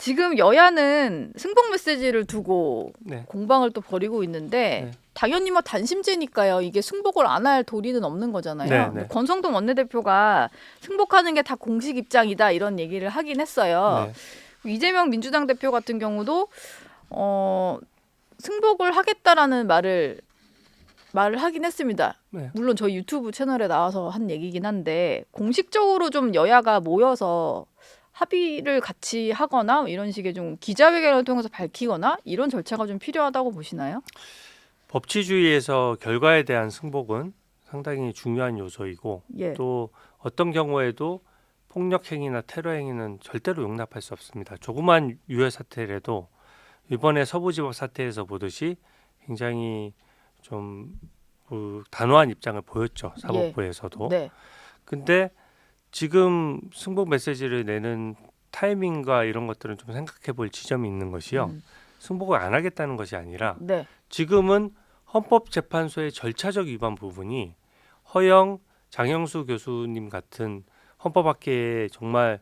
지금 여야는 승복 메시지를 두고 네. 공방을 또 벌이고 있는데 네. 당연히 뭐 단심제니까요. 이게 승복을 안 할 도리는 없는 거잖아요. 네, 근데 네. 권성동 원내대표가 승복하는 게 다 공식 입장이다 이런 얘기를 하긴 했어요. 네. 이재명 민주당 대표 같은 경우도 승복을 하겠다라는 말을 하긴 했습니다. 네. 물론 저희 유튜브 채널에 나와서 한 얘기긴 한데 공식적으로 좀 여야가 모여서 합의를 같이 하거나 이런 식의 좀 기자회견을 통해서 밝히거나 이런 절차가 좀 필요하다고 보시나요? 법치주의에서 결과에 대한 승복은 상당히 중요한 요소이고 예. 또 어떤 경우에도 폭력 행위나 테러 행위는 절대로 용납할 수 없습니다. 조그만 유해 사태라도 이번에 서부지법 사태에서 보듯이 굉장히 좀 단호한 입장을 보였죠. 사법부에서도. 네. 근데 지금 승복 메시지를 내는 타이밍과 이런 것들은 좀 생각해 볼 지점이 있는 것이요. 승복을 안 하겠다는 것이 아니라 네. 지금은 헌법재판소의 절차적 위반 부분이 허영, 장영수 교수님 같은 헌법학계에 정말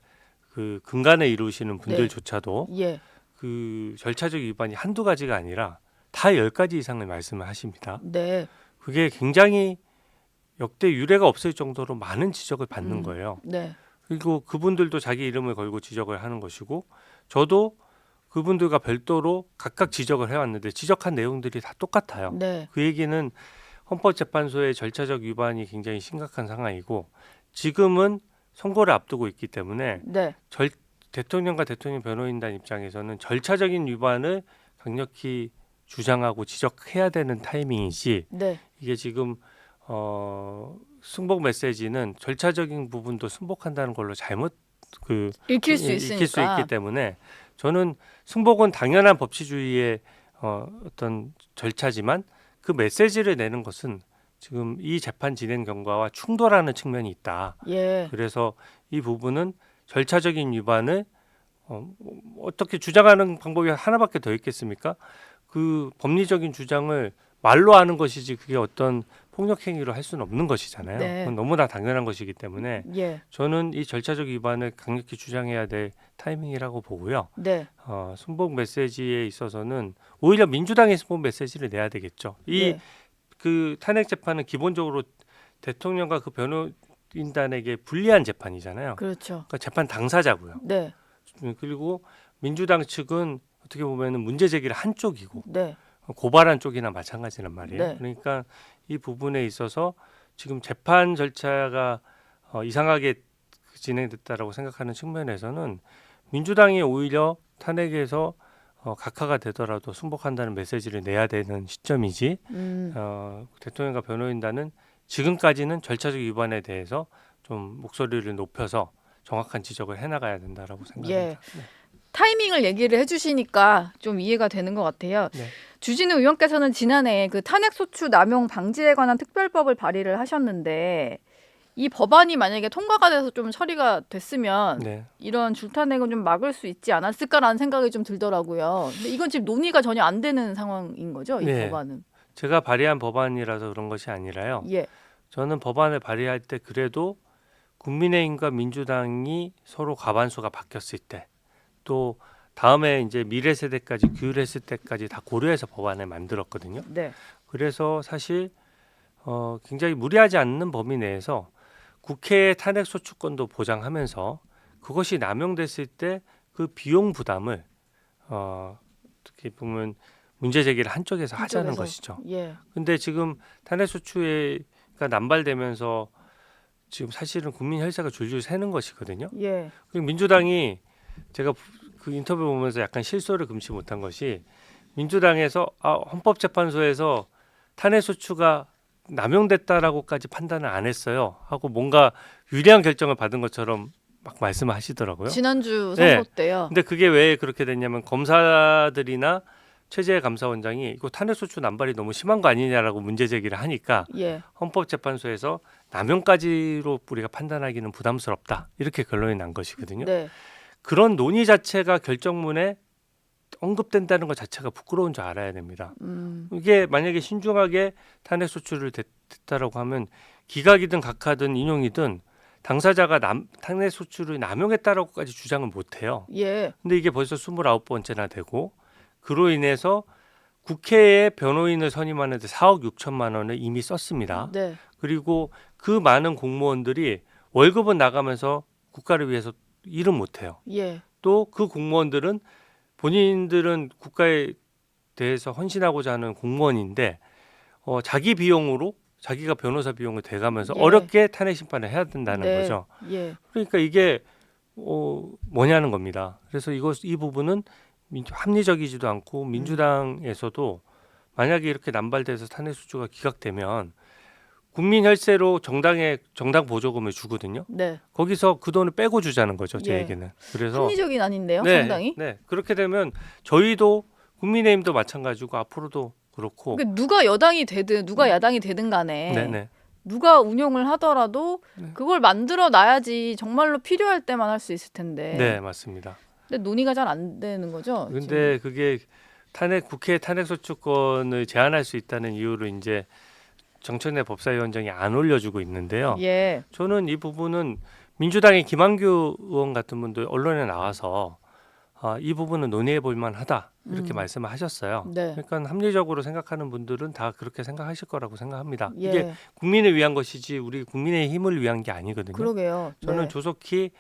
그 근간에 이루시는 분들조차도 예. 그 절차적 위반이 한두 가지가 아니라 다 10가지 이상을 말씀을 하십니다. 네. 그게 굉장히 역대 유례가 없을 정도로 많은 지적을 받는 거예요. 네. 그리고 그분들도 자기 이름을 걸고 지적을 하는 것이고 저도 그분들과 별도로 각각 지적을 해왔는데 지적한 내용들이 다 똑같아요. 네. 그 얘기는 헌법재판소의 절차적 위반이 굉장히 심각한 상황이고 지금은 선거를 앞두고 있기 때문에 네. 대통령과 대통령 변호인단 입장에서는 절차적인 위반을 강력히 주장하고 지적해야 되는 타이밍이지 네. 이게 지금 승복 메시지는 절차적인 부분도 승복한다는 걸로 잘못 읽힐 수 있으니까. 읽힐 수 있기 때문에 저는 승복은 당연한 법치주의의 어떤 절차지만 그 메시지를 내는 것은 지금 이 재판 진행 경과와 충돌하는 측면이 있다. 예. 그래서 이 부분은 절차적인 위반을 어떻게 주장하는 방법이 하나밖에 더 있겠습니까? 그 법리적인 주장을 말로 하는 것이지 그게 어떤 폭력 행위로 할 수는 없는 것이잖아요. 네. 그건 너무나 당연한 것이기 때문에 예. 저는 이 절차적 위반을 강력히 주장해야 될 타이밍이라고 보고요. 네. 승복 메시지에 있어서는 오히려 민주당의 승복 메시지를 내야 되겠죠. 예. 그 탄핵 재판은 기본적으로 대통령과 그 변호인단에게 불리한 재판이잖아요. 그렇죠. 그러니까 재판 당사자고요. 네. 그리고 민주당 측은 어떻게 보면은 문제 제기를 한 쪽이고 네. 고발한 쪽이나 마찬가지란 말이에요. 네. 그러니까 이 부분에 있어서 지금 재판 절차가 이상하게 진행됐다라고 생각하는 측면에서는 민주당이 오히려 탄핵에서 각하가 되더라도 승복한다는 메시지를 내야 되는 시점이지 대통령과 변호인단은 지금까지는 절차적 위반에 대해서 좀 목소리를 높여서 정확한 지적을 해나가야 된다라고 생각합니다. 예. 타이밍을 얘기를 해주시니까 좀 이해가 되는 것 같아요. 네. 주진우 의원께서는 지난해 그 탄핵소추 남용 방지에 관한 특별법을 발의를 하셨는데 이 법안이 만약에 통과가 돼서 좀 처리가 됐으면 네. 이런 줄탄핵은 좀 막을 수 있지 않았을까라는 생각이 좀 들더라고요. 근데 이건 지금 논의가 전혀 안 되는 상황인 거죠, 이 네. 법안은? 제가 발의한 법안이라서 그런 것이 아니라요. 예. 저는 법안을 발의할 때 그래도 국민의힘과 민주당이 서로 과반수가 바뀌었을 때 또 다음에 이제 미래 세대까지 규율했을 때까지 다 고려해서 법안을 만들었거든요. 네. 그래서 사실 굉장히 무리하지 않는 범위 내에서 국회의 탄핵 소추권도 보장하면서 그것이 남용됐을 때 그 비용 부담을 어떻게 보면 문제 제기를 한쪽에서 하자는 한쪽에서. 것이죠. 예. 근데 지금 탄핵 소추가 남발되면서 지금 사실은 국민 혈세가 줄줄 새는 것이거든요. 예. 그리고 민주당이 제가 그 인터뷰 보면서 약간 실소를 금치 못한 것이 민주당에서 헌법재판소에서 탄핵 소추가 남용됐다라고까지 판단을 안 했어요 하고 뭔가 유리한 결정을 받은 것처럼 막 말씀을 하시더라고요. 지난주 선거 네. 때요. 근데 그게 왜 그렇게 됐냐면 검사들이나 최재 감사원장이 이거 탄핵 소추 남발이 너무 심한 거 아니냐라고 문제 제기를 하니까 예. 헌법재판소에서 남용까지로 우리가 판단하기는 부담스럽다 이렇게 결론이 난 것이거든요. 네. 그런 논의 자체가 결정문에 언급된다는 것 자체가 부끄러운 줄 알아야 됩니다. 이게 만약에 신중하게 탄핵 소추를 됐다라고 하면 기각이든 각하든 인용이든 당사자가 탄핵 소추를 남용했다라고까지 주장을 못해요. 예. 근데 이게 벌써 29번째나 되고 그로 인해서 국회에 변호인을 선임하는데 4억 6천만 원을 이미 썼습니다. 네. 그리고 그 많은 공무원들이 월급은 나가면서 국가를 위해서 일은 못해요. 예. 또 그 공무원들은 본인들은 국가에 대해서 헌신하고자 하는 공무원인데 자기 비용으로 자기가 변호사 비용을 대가면서 예. 어렵게 탄핵 심판을 해야 된다는 네. 거죠. 예. 그러니까 이게 뭐냐는 겁니다. 그래서 이 부분은 합리적이지도 않고 민주당에서도 만약에 이렇게 남발돼서 탄핵 소추가 기각되면 국민 혈세로 정당 보조금을 주거든요. 네. 거기서 그 돈을 빼고 주자는 거죠. 제 예. 얘기는. 그래서 합리적인 아닌데요, 네, 상당히. 네. 그렇게 되면 저희도 국민의힘도 마찬가지고 앞으로도 그렇고 그러니까 누가 여당이 되든 누가 야당이 되든 간에 네네. 누가 운용을 하더라도 네. 그걸 만들어 놔야지 정말로 필요할 때만 할 수 있을 텐데. 네, 맞습니다. 근데 논의가 잘 안 되는 거죠. 근데 그게 국회 탄핵 소추권을 제한할 수 있다는 이유로 이제 정청래 법사위원장이 안 올려주고 있는데요. 예. 저는 이 부분은 민주당의 김한규 의원 같은 분도 언론에 나와서 이 부분은 논의해 볼 만하다 이렇게 말씀을 하셨어요. 네. 그러니까 합리적으로 생각하는 분들은 다 그렇게 생각하실 거라고 생각합니다. 예. 이게 국민을 위한 것이지 우리 국민의 힘을 위한 게 아니거든요. 그러게요. 저는 네. 조속히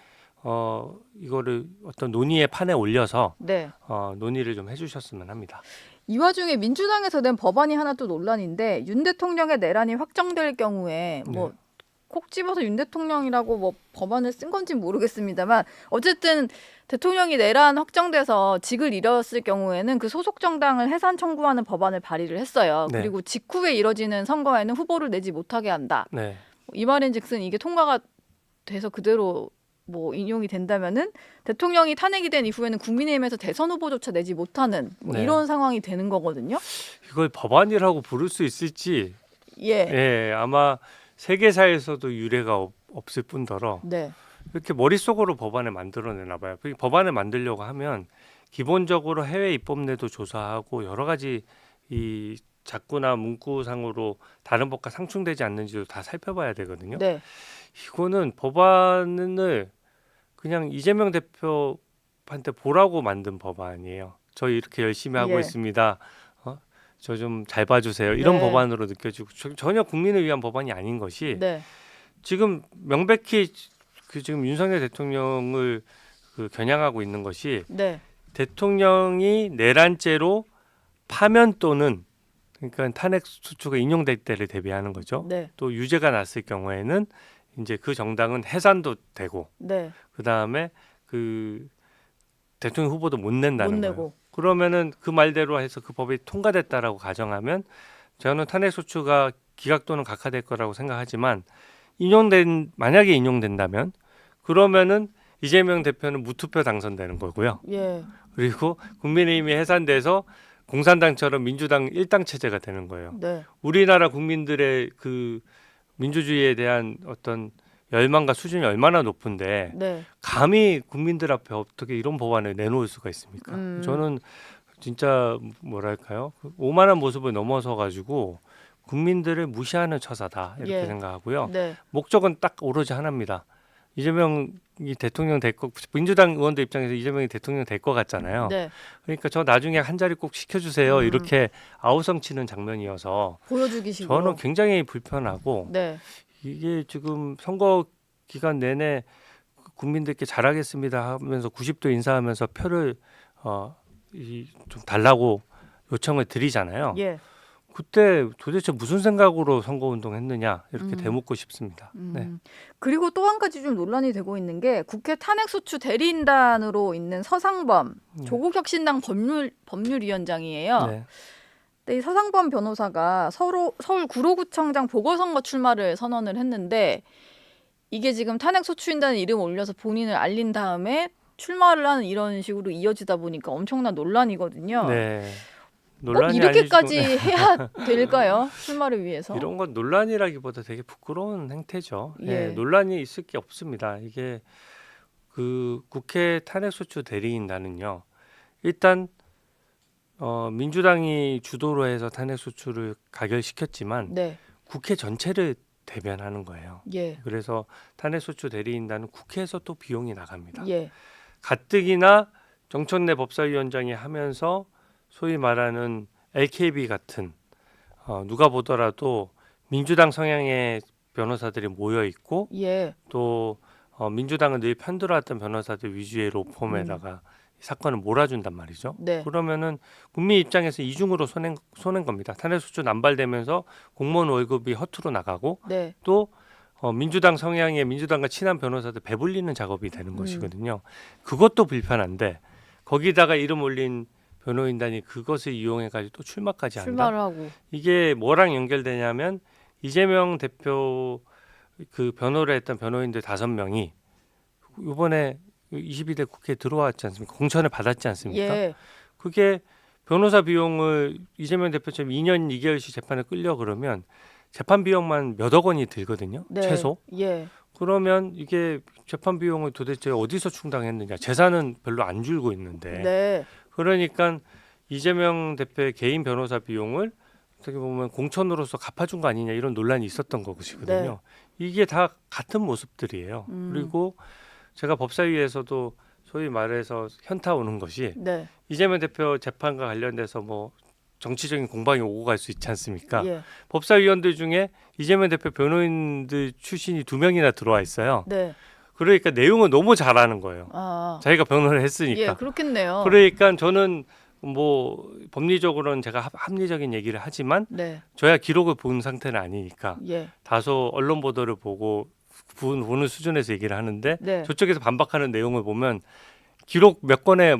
이거를 어떤 논의의 판에 올려서 네. 논의를 좀 해주셨으면 합니다. 이 와중에 민주당에서 낸 법안이 하나 또 논란인데 윤 대통령의 내란이 확정될 경우에 뭐 콕 집어서 윤 대통령이라고 뭐 법안을 쓴 건지 모르겠습니다만 어쨌든 대통령이 내란 확정돼서 직을 잃었을 경우에는 그 소속 정당을 해산 청구하는 법안을 발의를 했어요. 네. 그리고 직후에 이뤄지는 선거에는 후보를 내지 못하게 한다. 네. 이 말인즉슨 이게 통과가 돼서 그대로 뭐 인용이 된다면은 대통령이 탄핵이 된 이후에는 국민의힘에서 대선 후보조차 내지 못하는 뭐 네. 이런 상황이 되는 거거든요. 이걸 법안이라고 부를 수 있을지 예. 아마 세계사에서도 유례가 없을 뿐더러 네. 이렇게 머릿속으로 법안을 만들어내나 봐요. 그 법안을 만들려고 하면 기본적으로 해외 입법례도 조사하고 여러 가지 이 작구나 문구상으로 다른 법과 상충되지 않는지도 다 살펴봐야 되거든요. 네. 이거는 법안을 그냥 이재명 대표한테 보라고 만든 법안이에요. 저희 이렇게 열심히 하고 예. 있습니다. 저 좀 잘 봐주세요. 이런 네. 법안으로 느껴지고 전혀 국민을 위한 법안이 아닌 것이 네. 지금 명백히 지금 윤석열 대통령을 겨냥하고 있는 것이 네. 대통령이 내란죄로 파면 또는 그러니까 탄핵 소추가 인용될 때를 대비하는 거죠. 네. 또 유죄가 났을 경우에는 이제 그 정당은 해산도 되고 네. 그 다음에 그 대통령 후보도 못 낸다는 못 거예요. 내고. 그러면은 그 말대로 해서 그 법이 통과됐다라고 가정하면 저는 탄핵 소추가 기각 또는 각하될 거라고 생각하지만 만약에 인용된다면 그러면은 이재명 대표는 무투표 당선되는 거고요. 예. 그리고 국민의힘이 해산돼서 공산당처럼 민주당 일당 체제가 되는 거예요. 네. 우리나라 국민들의 그 민주주의에 대한 어떤 열망과 수준이 얼마나 높은데 네. 감히 국민들 앞에 어떻게 이런 법안을 내놓을 수가 있습니까? 저는 진짜 뭐랄까요? 오만한 모습을 넘어서 가지고 국민들을 무시하는 처사다 이렇게 예. 생각하고요. 네. 목적은 딱 오로지 하나입니다. 이재명이 대통령 될 거, 민주당 의원들 입장에서 이재명이 대통령 될 것 같잖아요. 네. 그러니까 저 나중에 한 자리 꼭 시켜주세요. 이렇게 아우성치는 장면이어서 보여주기 식으로. 저는 굉장히 불편하고 네. 이게 지금 선거 기간 내내 국민들께 잘하겠습니다 하면서 90도 인사하면서 표를 좀 달라고 요청을 드리잖아요. 예. 그때 도대체 무슨 생각으로 선거운동 했느냐 이렇게 되묻고 싶습니다. 네. 그리고 또 한 가지 좀 논란이 되고 있는 게 국회 탄핵소추 대리인단으로 있는 서상범 조국혁신당 법률위원장이에요. 네. 근데 이 서상범 변호사가 서울 구로구청장 보궐선거 출마를 선언을 했는데 이게 지금 탄핵소추인다는 이름 올려서 본인을 알린 다음에 출마를 하는 이런 식으로 이어지다 보니까 엄청난 논란이거든요. 네. 꼭 논란이 이렇게까지 아니지만 해야 될까요? 출마를 위해서. 이런 건 논란이라기보다 되게 부끄러운 행태죠. 예. 논란이 있을 게 없습니다. 이게 그 국회 탄핵소추 대리인단은요. 일단 민주당이 주도로 해서 탄핵소추를 가결시켰지만 네. 국회 전체를 대변하는 거예요. 예. 그래서 탄핵소추 대리인단은 국회에서 또 비용이 나갑니다. 예. 가뜩이나 정청래 법사위원장이 하면서 소위 말하는 LKB 같은 누가 보더라도 민주당 성향의 변호사들이 모여 있고 예. 또 민주당은 늘 편들어왔던 변호사들 위주의 로펌에다가 사건을 몰아준단 말이죠. 네. 그러면은 국민 입장에서 이중으로 손해인 겁니다. 탄핵소추 남발되면서 공무원 월급이 허투루 나가고 네. 또 민주당 성향의 민주당과 친한 변호사들 배불리는 작업이 되는 것이거든요. 그것도 불편한데 거기다가 이름 올린 변호인단이 그것을 이용해가지고 또 출마까지 한다. 출마를 하고. 이게 뭐랑 연결되냐면 이재명 대표 그 변호를 했던 변호인들 5명이 이번에 22대 국회에 들어왔지 않습니까? 공천을 받았지 않습니까? 예. 그게 변호사 비용을 이재명 대표처럼 2년 2개월씩 재판에 끌려 그러면 재판 비용만 몇억 원이 들거든요. 네. 최소. 예. 그러면 이게 재판 비용을 도대체 어디서 충당했느냐. 재산은 별로 안 줄고 있는데. 네. 그러니까 이재명 대표의 개인 변호사 비용을 어떻게 보면 공천으로서 갚아준 거 아니냐 이런 논란이 있었던 것이거든요. 이게 다 같은 모습들이에요. 그리고 제가 법사위에서도 소위 말해서 현타 오는 것이 네. 이재명 대표 재판과 관련돼서 뭐 정치적인 공방이 오고 갈 수 있지 않습니까? 예. 법사위원들 중에 이재명 대표 변호인들 출신이 2명이나 들어와 있어요. 네. 그러니까 내용을 너무 잘하는 거예요. 아. 자기가 변호를 예, 했으니까. 그렇겠네요. 그러니까 저는 뭐 법리적으로는 제가 합리적인 얘기를 하지만 네. 저야 기록을 본 상태는 아니니까 예. 다소 언론 보도를 보고 보는 수준에서 얘기를 하는데 네. 저쪽에서 반박하는 내용을 보면 기록 몇 건에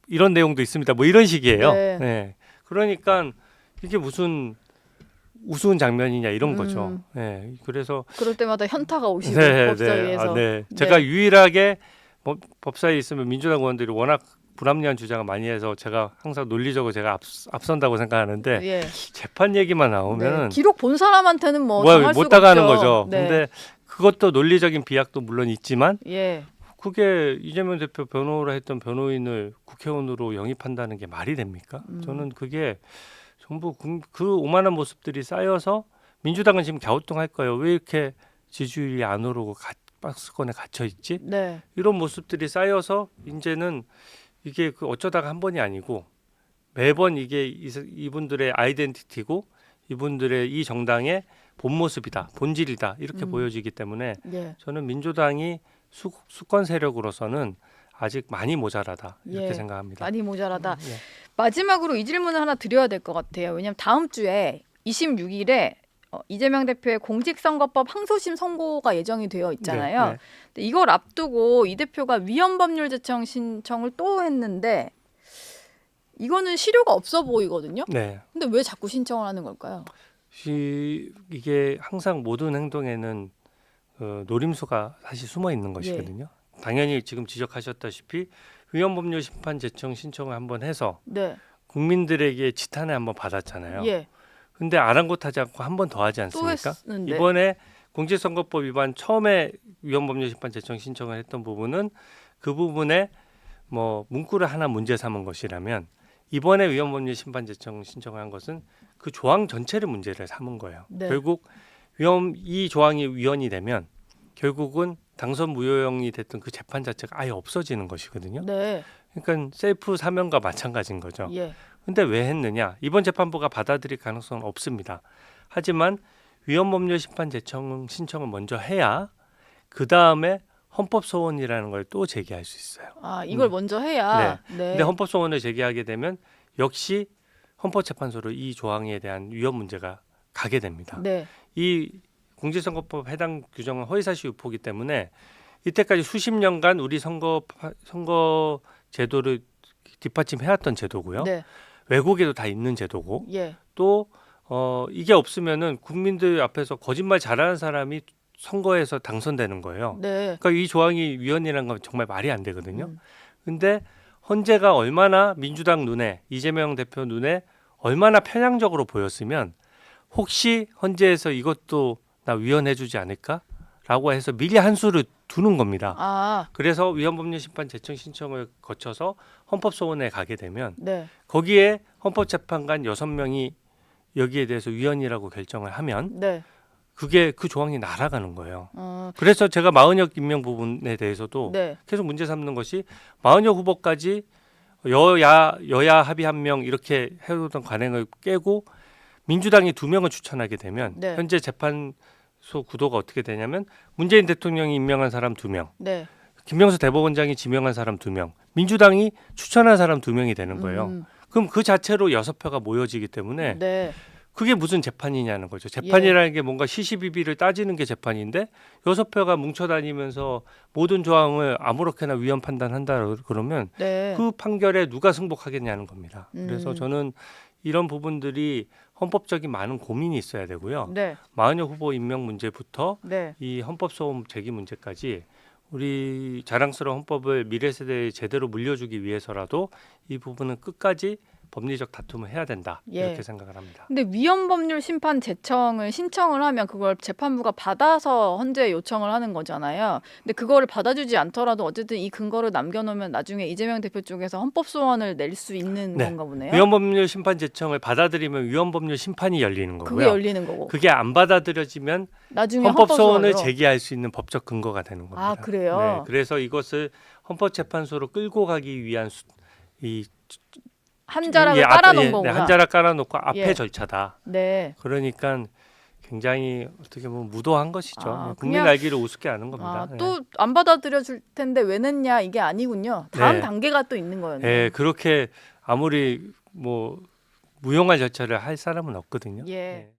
이런 내용도 있습니다. 뭐 이런 식이에요. 네. 네. 그러니까 이게 무슨 우스운 장면이냐 이런 거죠. 네. 그래서 그럴 때마다 현타가 오시고 네, 법사위에서. 네. 네. 제가 유일하게 법사위에 있으면 민주당 의원들이 워낙 불합리한 주장을 많이 해서 제가 항상 논리적으로 제가 앞선다고 생각하는데 예. 재판 얘기만 나오면은 네. 기록 본 사람한테는 뭐 뭐 정할 못 수가 나가는 없죠. 거죠. 네. 근데 그것도 논리적인 비약도 물론 있지만 예. 그게 이재명 대표 변호를 했던 변호인을 국회의원으로 영입한다는 게 말이 됩니까? 저는 그게 전부 그 오만한 모습들이 쌓여서 민주당은 지금 갸우뚱할 거예요. 왜 이렇게 지지율이 안 오르고 박스권에 갇혀 있지? 네. 이런 모습들이 쌓여서 이제는 이게 그 어쩌다가 한 번이 아니고 매번 이게 이분들의 아이덴티티고 이분들의 이 정당의 본 모습이다, 본질이다 이렇게 보여지기 때문에 예. 저는 민주당이 수권 세력으로서는 아직 많이 모자라다 이렇게 예. 생각합니다. 많이 모자라다. 예. 마지막으로 이 질문을 하나 드려야 될 것 같아요. 왜냐하면 다음 주에 26일에 이재명 대표의 공직선거법 항소심 선고가 예정이 되어 있잖아요. 네, 네. 근데 이걸 앞두고 이 대표가 위헌법률 제청 신청을 또 했는데 이거는 실효가 없어 보이거든요. 네. 근데 왜 자꾸 신청을 하는 걸까요? 이게 항상 모든 행동에는 노림수가 사실 숨어 있는 것이거든요. 당연히 지금 지적하셨다시피 위헌법률 심판 제청 신청을 한번 해서 네. 국민들에게 지탄을 한번 받았잖아요. 예. 근데 아랑곳하지 않고 한 번 더 하지 또 않습니까? 했는데. 이번에 공직선거법 위반 처음에 위헌법률 심판 제청 신청을 했던 부분은 그 부분에 뭐 문구를 하나 문제 삼은 것이라면 이번에 위헌법률 심판 제청 신청을 한 것은 그 조항 전체를 문제를 삼은 거예요. 네. 결국 이 조항이 위헌이 되면 결국은 당선 무효형이 됐던 그 재판 자체가 아예 없어지는 것이거든요. 네. 그러니까 셀프 사면과 마찬가지인 거죠. 예. 근데 왜 했느냐? 이번 재판부가 받아들일 가능성은 없습니다. 하지만 위헌법률 심판 제청 신청을 먼저 해야 그 다음에 헌법소원이라는 걸 또 제기할 수 있어요. 아, 이걸 먼저 해야. 네. 근데 헌법소원을 제기하게 되면 역시 헌법재판소로 이 조항에 대한 위헌 문제가 가게 됩니다. 네. 이 공직선거법 해당 규정은 허위사실 유포이기 때문에 이때까지 수십 년간 우리 선거 제도를 뒷받침해왔던 제도고요. 네. 외국에도 다 있는 제도고 예. 또 이게 없으면은 국민들 앞에서 거짓말 잘하는 사람이 선거에서 당선되는 거예요. 네. 그러니까 이 조항이 위헌이라는 건 정말 말이 안 되거든요. 근데 헌재가 얼마나 민주당 눈에 이재명 대표 눈에 얼마나 편향적으로 보였으면 혹시 헌재에서 이것도 나 위헌해주지 않을까라고 해서 미리 한 수를 두는 겁니다. 아, 그래서 위헌법률 심판 제청 신청을 거쳐서 헌법소원에 가게 되면 네. 거기에 헌법재판관 6명이 여기에 대해서 위헌이라고 결정을 하면 네. 그게 그 조항이 날아가는 거예요. 어, 그래서 제가 마은혁 임명 부분에 대해서도 네. 계속 문제 삼는 것이 마은혁 후보까지 여야 합의 1명 이렇게 해오던 관행을 깨고 민주당이 2명을 추천하게 되면 네. 현재 재판소 구도가 어떻게 되냐면 문재인 대통령이 임명한 사람 2명, 네. 김명수 대법원장이 지명한 사람 2명, 민주당이 추천한 사람 2명이 되는 거예요. 그럼 그 자체로 6표가 모여지기 때문에 네. 그게 무슨 재판이냐는 거죠. 재판이라는 게 뭔가 시시비비를 따지는 게 재판인데 6표가 뭉쳐다니면서 모든 조항을 아무렇게나 위헌 판단한다 그러면 네. 그 판결에 누가 승복하겠냐는 겁니다. 그래서 음. 저는 이런 부분들이 헌법적인 많은 고민이 있어야 되고요. 네. 마은혁 후보 임명 문제부터 네. 이 헌법소원 제기 문제까지 우리 자랑스러운 헌법을 미래 세대에 제대로 물려주기 위해서라도 이 부분은 끝까지 법리적 다툼을 해야 된다 예. 이렇게 생각을 합니다. 근데 위헌법률 심판 제청을 신청을 하면 그걸 재판부가 받아서 헌재 요청을 하는 거잖아요. 근데 그거를 받아주지 않더라도 어쨌든 이 근거를 남겨놓으면 나중에 이재명 대표 쪽에서 헌법 소원을 낼 수 있는 네. 건가 보네요. 위헌법률 심판 제청을 받아들이면 위헌법률 심판이 열리는 거고요. 그게 열리는 거고. 그게 안 받아들여지면 나중에 헌법 소원을 헌법소원으로. 제기할 수 있는 법적 근거가 되는 겁니다. 아, 그래요? 네, 그래서 이것을 헌법재판소로 끌고 가기 위한 한 자락을 깔아놓은 거구나. 한 자락 깔아놓고 앞에 예. 절차다. 네. 그러니까 굉장히 어떻게 보면 무도한 것이죠. 아, 국민 그냥- 알기를 우습게 하는 겁니다. 아, 또 안 받아들여 줄 텐데 왜 냈냐 이게 아니군요. 다음 네. 단계가 또 있는 거였네요. 예, 그렇게 아무리 뭐 무용할 절차를 할 사람은 없거든요. 예. 네.